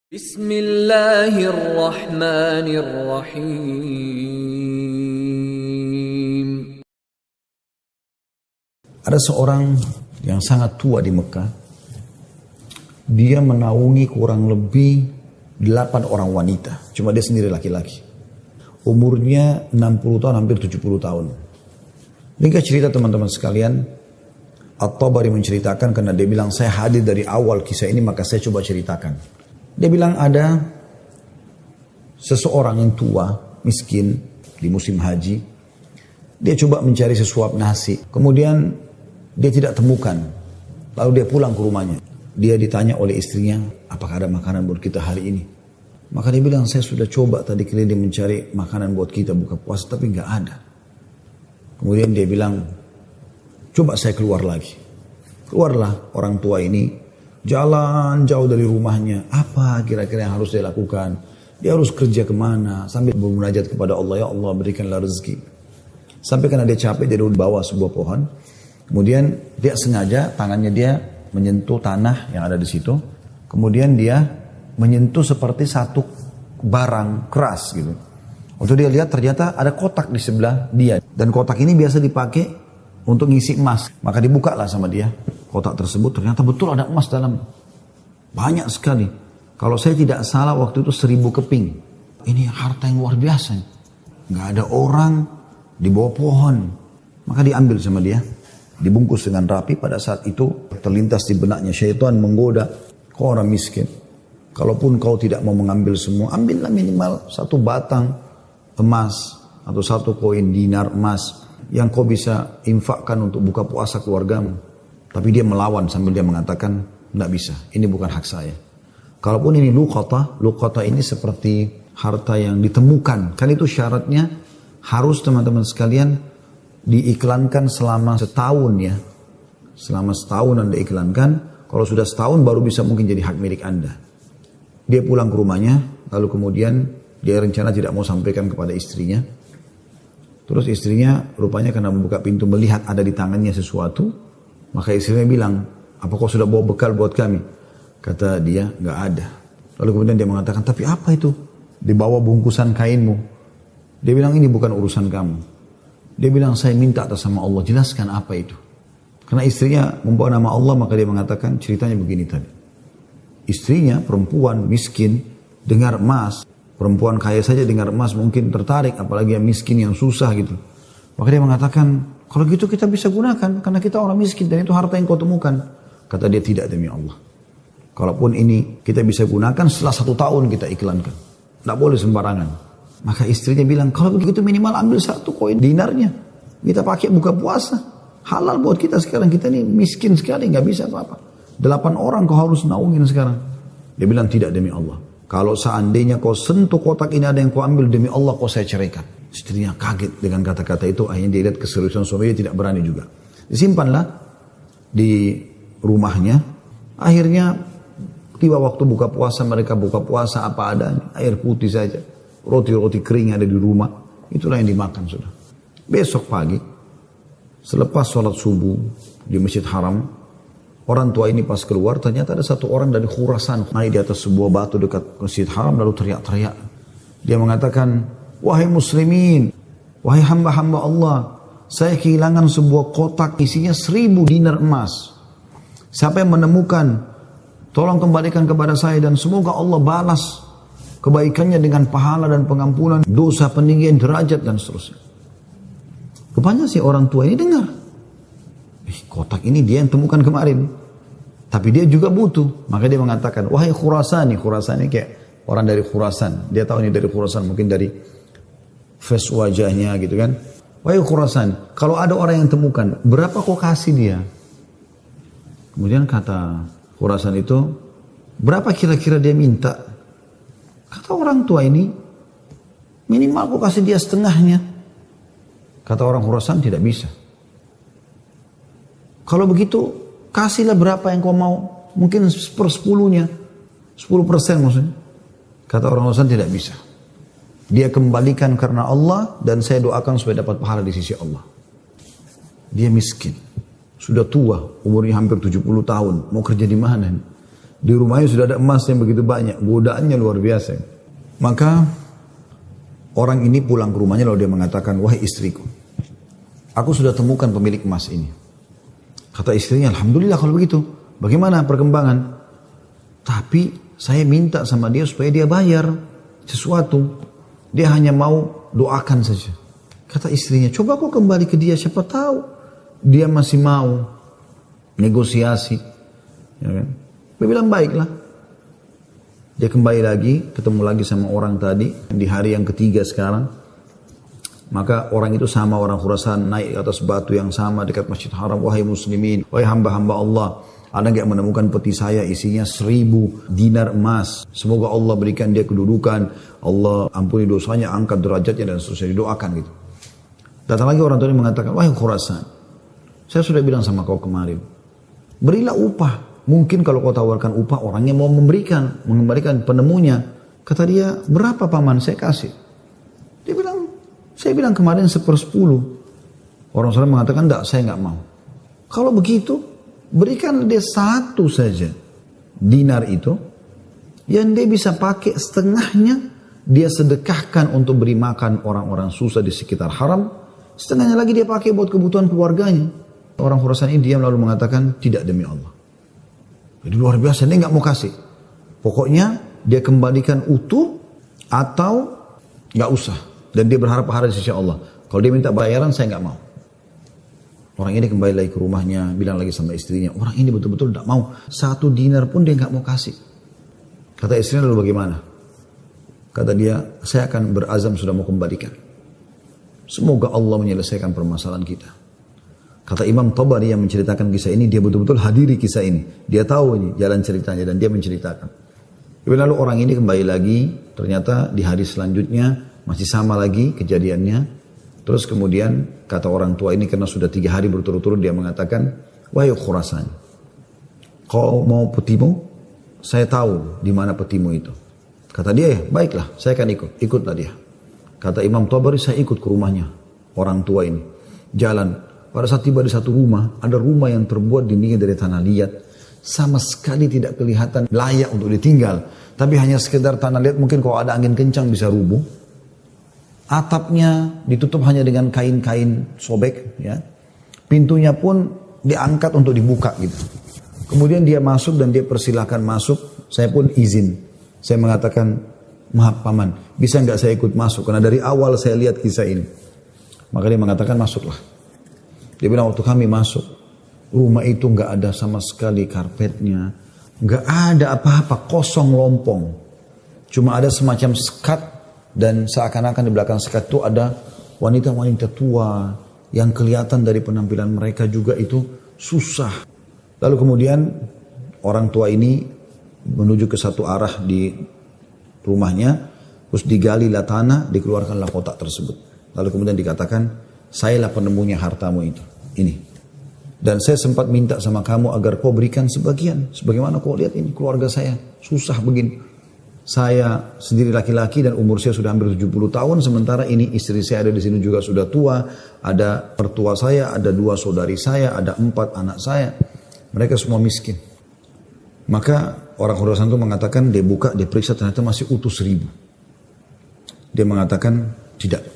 Bismillahirrahmanirrahim. Ada seorang yang sangat tua di Mekah. Dia menaungi kurang lebih 8 orang wanita. Cuma dia sendiri laki-laki. Umurnya 60 tahun, hampir 70 tahun. Ringkas cerita teman-teman sekalian. At-Tabari menceritakan karena dia bilang saya hadir dari awal kisah ini maka saya coba ceritakan. Dia bilang ada seseorang yang tua, miskin di musim haji. Dia coba mencari sesuap nasi. Kemudian dia tidak temukan. Lalu dia pulang ke rumahnya. Dia ditanya oleh istrinya, apakah ada makanan buat kita hari ini? Maka dia bilang, saya sudah coba tadi keliling mencari makanan buat kita buka puasa, tapi nggak ada. Kemudian dia bilang, coba saya keluar lagi. Keluarlah orang tua ini, jalan jauh dari rumahnya. Apa kira-kira yang harus dia lakukan? Dia harus kerja kemana? Sambil bermunajat kepada Allah, ya Allah berikanlah rezeki. Sampai karena dia capek, dia duduk di bawah sebuah pohon. Kemudian dia sengaja tangannya dia menyentuh tanah yang ada di situ. Kemudian dia menyentuh seperti satu barang keras gitu. Waktu dia lihat ternyata ada kotak di sebelah dia. Dan kotak ini biasa dipakai untuk ngisi emas. Maka dibukalah sama dia. Kotak tersebut ternyata betul ada emas dalam. Banyak sekali. Kalau saya tidak salah waktu itu 1000 keping. Ini harta yang luar biasa. Nggak ada orang di bawah pohon. Maka diambil sama dia. Dibungkus dengan rapi. Pada saat itu terlintas di benaknya syaitan menggoda. Kau orang miskin. Kalaupun kau tidak mau mengambil semua. Ambillah minimal 1 batang emas. Atau 1 koin dinar emas. Yang kau bisa infakkan untuk buka puasa keluargamu. Tapi dia melawan sambil dia mengatakan, tidak bisa, ini bukan hak saya. Kalaupun ini luqata ini seperti harta yang ditemukan. Kan itu syaratnya harus teman-teman sekalian diiklankan selama setahun ya. Selama setahun Anda iklankan, kalau sudah setahun baru bisa mungkin jadi hak milik Anda. Dia pulang ke rumahnya, lalu kemudian dia rencana tidak mau sampaikan kepada istrinya. Terus istrinya rupanya karena membuka pintu melihat ada di tangannya sesuatu. Maka istrinya bilang, apa kau sudah bawa bekal buat kami? Kata dia, nggak ada. Lalu kemudian dia mengatakan, tapi apa itu? Di bawah bungkusan kainmu. Dia bilang, ini bukan urusan kamu. Dia bilang, saya minta atas sama Allah, jelaskan apa itu. Karena istrinya membawa nama Allah, maka dia mengatakan, ceritanya begini tadi. Istrinya, perempuan, miskin, dengar emas. Perempuan kaya saja dengar emas mungkin tertarik, apalagi yang miskin, yang susah gitu. Maka dia mengatakan, kalau gitu kita bisa gunakan, karena kita orang miskin dan itu harta yang kau temukan. Kata dia, tidak demi Allah. Kalaupun ini kita bisa gunakan setelah 1 tahun kita iklankan. Tidak boleh sembarangan. Maka istrinya bilang, kalau begitu minimal ambil 1 koin dinarnya. Kita pakai buka puasa. Halal buat kita sekarang, kita ini miskin sekali, nggak bisa apa-apa. 8 orang kau harus naungin sekarang. Dia bilang, tidak demi Allah. Kalau seandainya kau sentuh kotak ini ada yang kau ambil, demi Allah kau saya ceraikan. Istrinya kaget dengan kata-kata itu. Akhirnya dia lihat keseriusan suaminya, tidak berani juga. Disimpanlah di rumahnya. Akhirnya tiba waktu buka puasa, mereka buka puasa apa adanya. Air putih saja. Roti-roti kering ada di rumah. Itulah yang dimakan sudah. Besok pagi, selepas sholat subuh di Masjid Haram, orang tua ini pas keluar, ternyata ada 1 orang dari Khurasan naik di atas sebuah batu dekat Masjid Haram lalu teriak-teriak. Dia mengatakan, wahai muslimin, wahai hamba-hamba Allah, saya kehilangan sebuah kotak isinya 1000 dinar emas. Siapa yang menemukan, tolong kembalikan kepada saya dan semoga Allah balas kebaikannya dengan pahala dan pengampunan dosa, peninggian derajat dan seterusnya. Rupanya si orang tua ini dengar. Kotak ini dia yang temukan kemarin. Tapi dia juga butuh. Maka dia mengatakan, wahai Khurasani. Khurasani kayak orang dari Khurasan. Dia tahu ini dari Khurasan. Mungkin dari face wajahnya gitu kan. Wahai Khurasan. Kalau ada orang yang temukan, berapa kau kasih dia? Kemudian kata Khurasan itu, berapa kira-kira dia minta? Kata orang tua ini, minimal kau kasih dia setengahnya. Kata orang Khurasan, tidak bisa. Kalau begitu, kasihlah berapa yang kau mau. Mungkin 1/10-nya. 10% maksudnya. Kata orang Khurasan, tidak bisa. Dia kembalikan karena Allah dan saya doakan supaya dapat pahala di sisi Allah. Dia miskin. Sudah tua, umurnya hampir 70 tahun. Mau kerja di mana? Di rumahnya sudah ada emas yang begitu banyak. Godaannya luar biasa. Maka orang ini pulang ke rumahnya lalu dia mengatakan, wahai istriku, aku sudah temukan pemilik emas ini. Kata istrinya, alhamdulillah kalau begitu. Bagaimana perkembangan? Tapi saya minta sama dia supaya dia bayar sesuatu. Dia hanya mau doakan saja. Kata istrinya, coba kau kembali ke dia, siapa tahu dia masih mau negosiasi. Ya kan? Dia bilang baiklah. Dia kembali lagi, ketemu lagi sama orang tadi di hari yang ketiga sekarang. Maka orang itu sama orang Khurasan naik ke atas batu yang sama dekat Masjid Haram. Wahai muslimin, wahai hamba-hamba Allah, ada nggak menemukan peti saya isinya 1000 dinar emas. Semoga Allah berikan dia kedudukan, Allah ampuni dosanya, angkat derajatnya dan seterusnya, didoakan gitu. Datang lagi orang tua ini mengatakan, wahai Khurasan, saya sudah bilang sama kau kemarin, berilah upah. Mungkin kalau kau tawarkan upah, orangnya mau mengembalikan penemunya. Kata dia, berapa paman saya kasih? Dia bilang, saya bilang kemarin 1/10. Orang sana mengatakan, enggak, saya enggak mau. Kalau begitu, berikan dia 1 saja dinar itu, yang dia bisa pakai setengahnya, dia sedekahkan untuk beri makan orang-orang susah di sekitar haram, setengahnya lagi dia pakai buat kebutuhan keluarganya. Orang Khurasan ini diam lalu mengatakan, tidak demi Allah. Jadi luar biasa, dia nggak mau kasih. Pokoknya dia kembalikan utuh atau nggak usah. Dan dia berharap pahala di sisi Allah. Kalau dia minta bayaran, saya nggak mau. Orang ini kembali lagi ke rumahnya, bilang lagi sama istrinya, orang ini betul-betul nggak mau. 1 dinar pun dia nggak mau kasih. Kata istrinya, lalu bagaimana? Kata dia, saya akan berazam sudah mau kembalikan. Semoga Allah menyelesaikan permasalahan kita. Kata Imam Tabari yang menceritakan kisah ini, dia betul-betul hadiri kisah ini. Dia tahu ini jalan ceritanya dan dia menceritakan. Lalu orang ini kembali lagi, ternyata di hari selanjutnya masih sama lagi kejadiannya. Terus kemudian kata orang tua ini karena sudah 3 hari berturut-turut dia mengatakan, wahai Khurasan, kau mau petimu? Saya tahu di mana petimu itu. Kata dia, ya baiklah, saya akan ikut. Ikutlah dia. Kata Imam Tabari, saya ikut ke rumahnya orang tua ini. Jalan. Pada saat tiba di satu rumah, ada rumah yang terbuat dindingnya dari tanah liat. Sama sekali tidak kelihatan layak untuk ditinggal. Tapi hanya sekedar tanah liat, mungkin kalau ada angin kencang bisa rubuh. Atapnya ditutup hanya dengan kain-kain sobek. Ya. Pintunya pun diangkat untuk dibuka gitu. Kemudian dia masuk dan dia persilahkan masuk. Saya pun izin. Saya mengatakan, maaf paman, bisa nggak saya ikut masuk? Karena dari awal saya lihat kisah ini. Maka dia mengatakan masuklah. Dia bilang waktu kami masuk, rumah itu nggak ada sama sekali karpetnya, nggak ada apa-apa, kosong lompong. Cuma ada semacam sekat dan seakan-akan di belakang sekat itu ada wanita-wanita tua yang kelihatan dari penampilan mereka juga itu susah. Lalu kemudian orang tua ini menuju ke satu arah di rumahnya, terus digalilah tanah, dikeluarkanlah kotak tersebut. Lalu kemudian dikatakan, sayalah penemunya hartamu itu. Ini. Dan saya sempat minta sama kamu agar kau berikan sebagian. Sebagaimana kau lihat ini keluarga saya susah begini. Saya sendiri laki-laki dan umur saya sudah hampir 70 tahun. Sementara ini istri saya ada di sini juga sudah tua. Ada mertua saya, ada 2 saudari saya, ada 4 anak saya. Mereka semua miskin. Maka orang Khurasan itu mengatakan, dia buka, dia periksa ternyata masih utuh 1000. Dia mengatakan, tidak.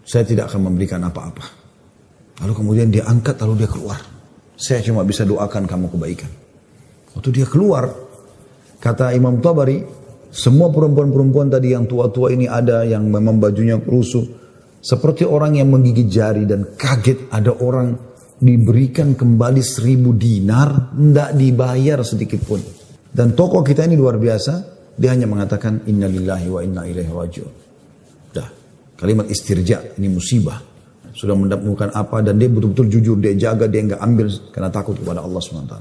Saya tidak akan memberikan apa-apa. Lalu kemudian dia angkat, lalu dia keluar. Saya cuma bisa doakan kamu kebaikan. Waktu dia keluar, kata Imam Tabari, semua perempuan-perempuan tadi yang tua-tua ini ada, yang memang bajunya rusuh. Seperti orang yang menggigit jari dan kaget ada orang diberikan kembali 1000 dinar, tidak dibayar sedikit pun. Dan tokoh kita ini luar biasa, dia hanya mengatakan, inna lillahi wa inna ilaihi raji'un. Kalimat istirja, ini musibah. Sudah menemukan apa dan dia betul-betul jujur, dia jaga, dia enggak ambil karena takut kepada Allah SWT.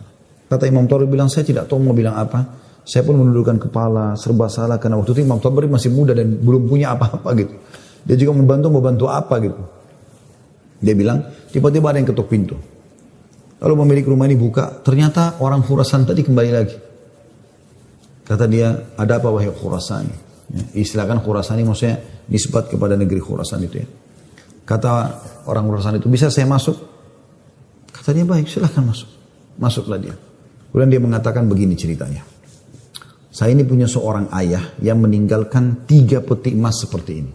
Kata Imam Tabari bilang, saya tidak tahu mau bilang apa. Saya pun menundukkan kepala, serba salah karena waktu itu Imam Tabari masih muda dan belum punya apa-apa gitu. Dia juga mau bantu apa gitu. Dia bilang, tiba-tiba ada yang ketuk pintu. Lalu pemilik rumah ini buka, ternyata orang Khurasan tadi kembali lagi. Kata dia, ada apa wahai Khurasan? Ya, istilahkan Khurasan ini maksudnya nisbat kepada negeri Khurasan itu ya. Kata orang Khurasan itu, bisa saya masuk? Kata dia, baik silahkan masuk. Masuklah dia. Kemudian dia mengatakan begini ceritanya. Saya ini punya seorang ayah yang meninggalkan 3 peti emas seperti ini.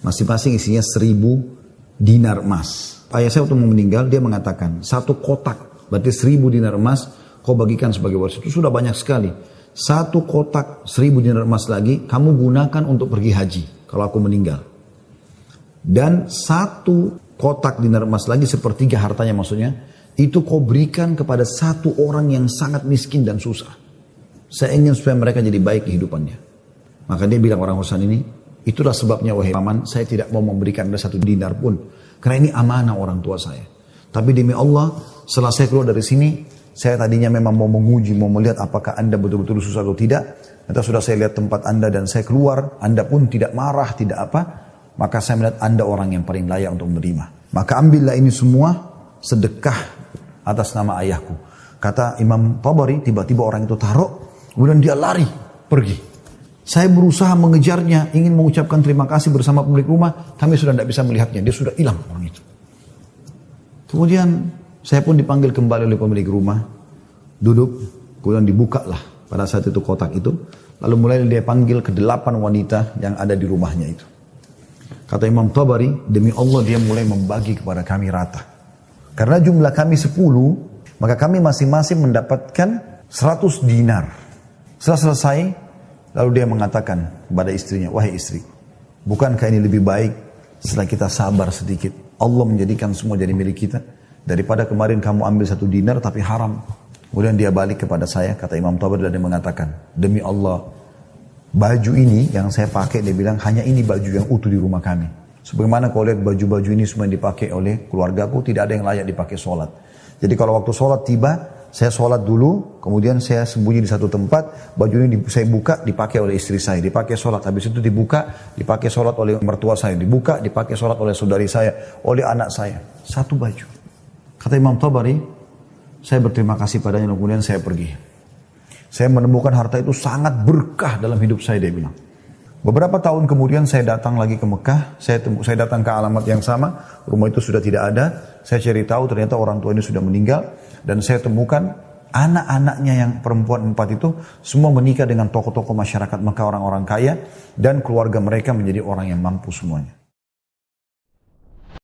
Masing-masing isinya 1000 dinar emas. Ayah saya waktu mau meninggal, dia mengatakan, 1 kotak, berarti 1000 dinar emas, kau bagikan sebagai warisan. Itu sudah banyak sekali. 1 kotak 1000 dinar emas lagi, kamu gunakan untuk pergi haji, kalau aku meninggal. Dan 1 kotak dinar emas lagi, sepertiga hartanya maksudnya, itu kau berikan kepada 1 orang yang sangat miskin dan susah. Saya ingin supaya mereka jadi baik kehidupannya. Maka dia bilang orang Husain ini, itulah sebabnya wahai paman, saya tidak mau memberikan Anda 1 dinar pun. Karena ini amanah orang tua saya. Tapi demi Allah, setelah saya keluar dari sini, saya tadinya memang mau menguji, mau melihat apakah Anda betul-betul susah atau tidak. Ternyata sudah saya lihat tempat Anda dan saya keluar, Anda pun tidak marah, tidak apa. Maka saya melihat Anda orang yang paling layak untuk menerima. Maka ambillah ini semua sedekah atas nama ayahku. Kata Imam Tabari, tiba-tiba orang itu taruh, kemudian dia lari, pergi. Saya berusaha mengejarnya, ingin mengucapkan terima kasih bersama pemilik rumah. Kami sudah tidak bisa melihatnya, dia sudah hilang orang itu. Kemudian saya pun dipanggil kembali oleh pemilik rumah. Duduk, kemudian dibukalah pada saat itu kotak itu. Lalu mulai dia panggil ke-8 wanita yang ada di rumahnya itu. Kata Imam Tabari, demi Allah dia mulai membagi kepada kami rata. Karena jumlah kami 10, maka kami masing-masing mendapatkan 100 dinar. Setelah selesai, lalu dia mengatakan kepada istrinya, wahai istri, bukankah ini lebih baik setelah kita sabar sedikit, Allah menjadikan semua jadi milik kita, daripada kemarin kamu ambil 1 dinar tapi haram. Kemudian dia balik kepada saya, kata Imam Tabari, dan dia mengatakan, demi Allah, baju ini yang saya pakai, dia bilang, hanya ini baju yang utuh di rumah kami. Sebagaimana kau lihat baju-baju ini semua yang dipakai oleh keluargaku, tidak ada yang layak dipakai sholat. Jadi kalau waktu sholat tiba, saya sholat dulu, kemudian saya sembunyi di satu tempat, baju ini saya buka, dipakai oleh istri saya, dipakai sholat. Habis itu dibuka, dipakai sholat oleh mertua saya, dibuka, dipakai sholat oleh saudari saya, oleh anak saya. 1 baju. Kata Imam Tabari, saya berterima kasih padanya, kemudian saya pergi. Saya menemukan harta itu sangat berkah dalam hidup saya, dia bilang. Beberapa tahun kemudian saya datang lagi ke Mekah, saya datang ke alamat yang sama, rumah itu sudah tidak ada, saya cari tahu ternyata orang tua ini sudah meninggal, dan saya temukan anak-anaknya yang perempuan 4 itu, semua menikah dengan tokoh-tokoh masyarakat Mekah, orang-orang kaya, dan keluarga mereka menjadi orang yang mampu semuanya.